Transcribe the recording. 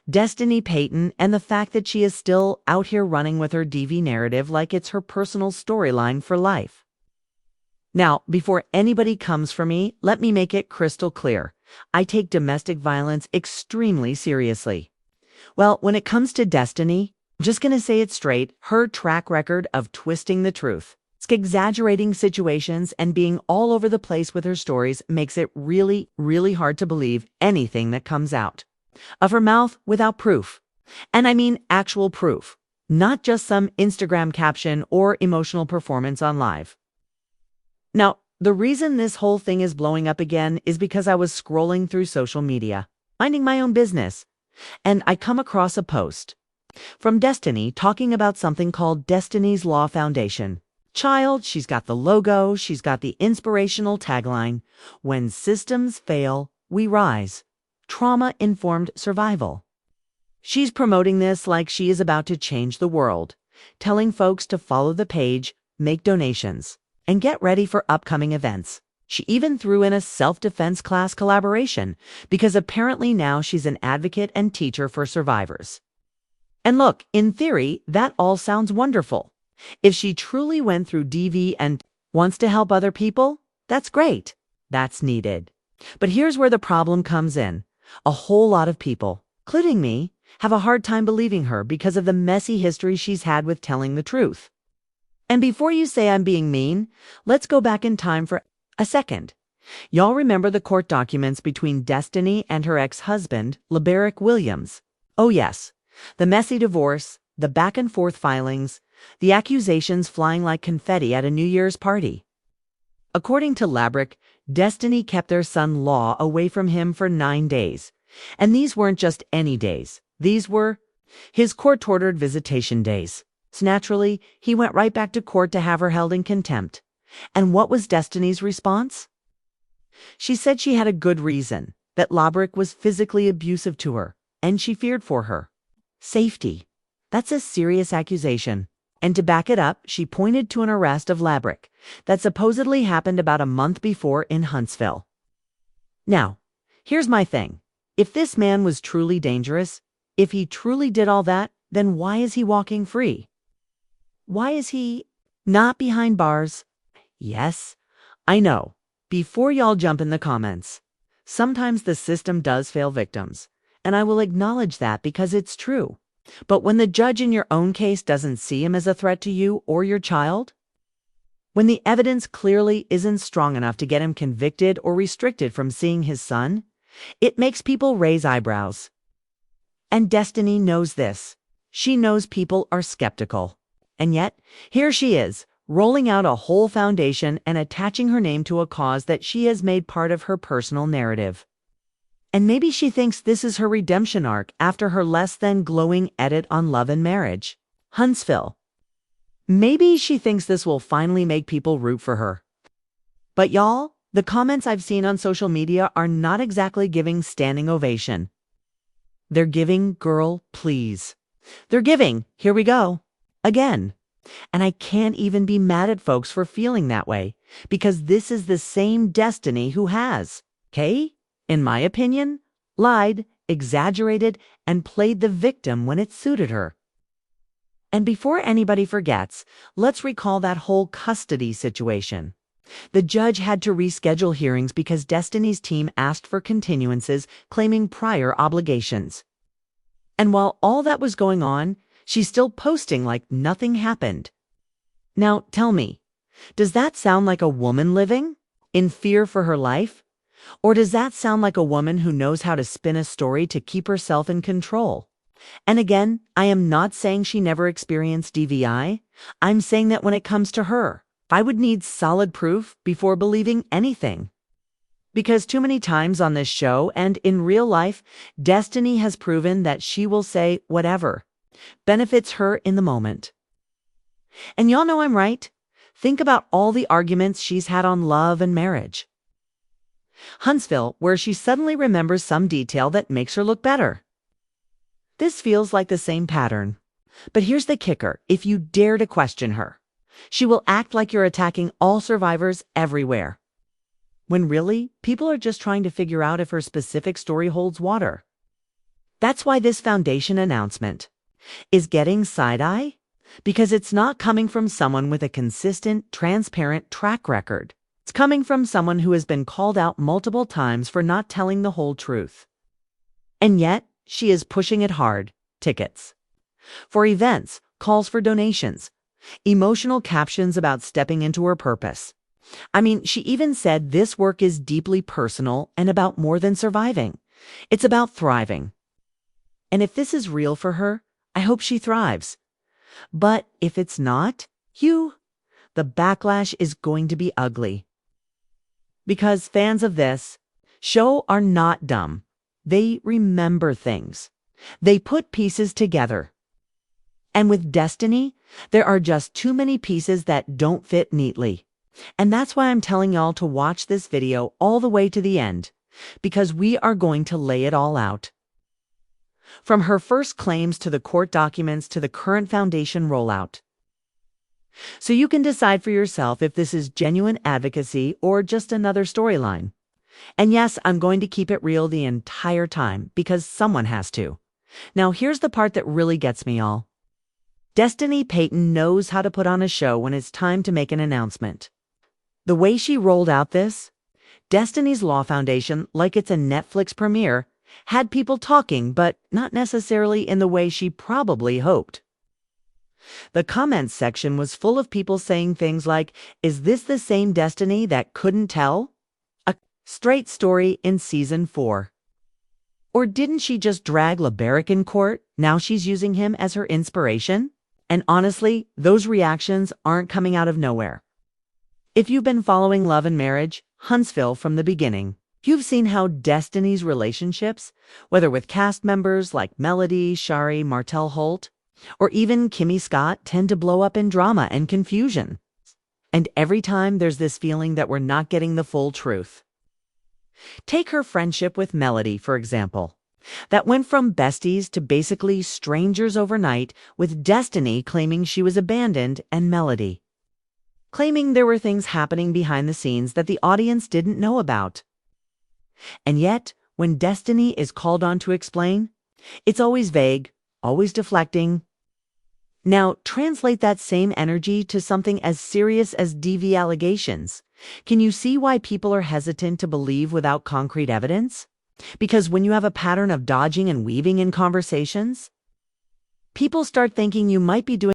Destiny Payton, and the fact that she is still out here running with her DV narrative like it's her personal storyline for life. Now, before anybody comes for me, let me make it crystal clear. I take domestic violence extremely seriously. Well, when it comes to Destiny, I'm just going to say it straight, her track record of twisting the truth, exaggerating situations, and being all over the place with her stories makes it really, really hard to believe anything that comes out of her mouth without proof. And I mean actual proof, not just some Instagram caption or emotional performance on live. Now, the reason this whole thing is blowing up again is because I was scrolling through social media, minding my own business, and I come across a post from Destiny talking about something called Destiny's Law Foundation. Child, she's got the logo, she's got the inspirational tagline, "When systems fail, we rise. Trauma-informed survival." She's promoting this like she is about to change the world, telling folks to follow the page, make donations, and get ready for upcoming events. She even threw in a self-defense class collaboration because apparently now she's an advocate and teacher for survivors. And look, in theory, that all sounds wonderful. If she truly went through DV and wants to help other people, that's great. That's needed. But here's where the problem comes in. A whole lot of people, including me, have a hard time believing her because of the messy history she's had with telling the truth. And before you say I'm being mean, let's go back in time for a second. Y'all remember the court documents between Destiny and her ex-husband, LaBarack Williams? Oh yes, the messy divorce, the back-and-forth filings, the accusations flying like confetti at a New Year's party. According to LaBarack, Destiny kept their son Law away from him for 9 days. And these weren't just any days. These were his court-ordered visitation days. So naturally, he went right back to court to have her held in contempt. And what was Destiny's response? She said she had a good reason, that LaBarack was physically abusive to her, and she feared for her safety. That's a serious accusation. And to back it up, she pointed to an arrest of LaBarack that supposedly happened about a month before in Huntsville. Now, here's my thing. If this man was truly dangerous, if he truly did all that, then why is he walking free? Why is he not behind bars? Yes, I know. Before y'all jump in the comments, sometimes the system does fail victims, and I will acknowledge that because it's true. But when the judge in your own case doesn't see him as a threat to you or your child, when the evidence clearly isn't strong enough to get him convicted or restricted from seeing his son, it makes people raise eyebrows. And Destiny knows this. She knows people are skeptical. And yet, here she is, rolling out a whole foundation and attaching her name to a cause that she has made part of her personal narrative. And maybe she thinks this is her redemption arc after her less than glowing edit on love and marriage. Huntsville. Maybe she thinks this will finally make people root for her. But y'all, the comments I've seen on social media are not exactly giving standing ovation. They're giving girl please. They're giving here we go again. And I can't even be mad at folks for feeling that way because this is the same Destiny who has, okay? In my opinion, lied, exaggerated, and played the victim when it suited her. And before anybody forgets, let's recall that whole custody situation. The judge had to reschedule hearings because Destiny's team asked for continuances, claiming prior obligations. And while all that was going on, she's still posting like nothing happened. Now, tell me, does that sound like a woman living in fear for her life? Or does that sound like a woman who knows how to spin a story to keep herself in control? And again, I am not saying she never experienced DVI. I'm saying that when it comes to her, I would need solid proof before believing anything. Because too many times on this show and in real life, Destiny has proven that she will say whatever benefits her in the moment. And y'all know I'm right. Think about all the arguments she's had on love and marriage. Huntsville, where she suddenly remembers some detail that makes her look better. This feels like the same pattern. But here's the kicker. If you dare to question her, she will act like you're attacking all survivors everywhere. When really, people are just trying to figure out if her specific story holds water. That's why this foundation announcement is getting side-eye, because it's not coming from someone with a consistent, transparent track record. It's coming from someone who has been called out multiple times for not telling the whole truth. And yet, she is pushing it hard. Tickets for events, calls for donations, emotional captions about stepping into her purpose. I mean, she even said this work is deeply personal and about more than surviving. It's about thriving. And if this is real for her, I hope she thrives. But if it's not, the backlash is going to be ugly. Because fans of this show are not dumb. They remember things. They put pieces together. And with Destiny, there are just too many pieces that don't fit neatly. And that's why I'm telling y'all to watch this video all the way to the end, because we are going to lay it all out. From her first claims to the court documents to the current foundation rollout. So you can decide for yourself if this is genuine advocacy or just another storyline. And yes, I'm going to keep it real the entire time because someone has to. Now here's the part that really gets me, y'all. Destiny Payton knows how to put on a show when it's time to make an announcement. The way she rolled out this, Destiny's Law Foundation, like it's a Netflix premiere, had people talking, but not necessarily in the way she probably hoped. The comments section was full of people saying things like, "Is this the same Destiny that couldn't tell? A straight story in season 4. Or didn't she just drag LeBaric in court? Now she's using him as her inspiration?" And honestly, those reactions aren't coming out of nowhere. If you've been following Love and Marriage, Huntsville from the beginning, you've seen how Destiny's relationships, whether with cast members like Melody, Shari, Martell Holt, or even Kimmy Scott, tend to blow up in drama and confusion. And every time there's this feeling that we're not getting the full truth. Take her friendship with Melody, for example. That went from besties to basically strangers overnight, with Destiny claiming she was abandoned and Melody claiming there were things happening behind the scenes that the audience didn't know about. And yet, when Destiny is called on to explain, it's always vague, always deflecting. Now, translate that same energy to something as serious as DV allegations. Can you see why people are hesitant to believe without concrete evidence? Because when you have a pattern of dodging and weaving in conversations, people start thinking you might be doing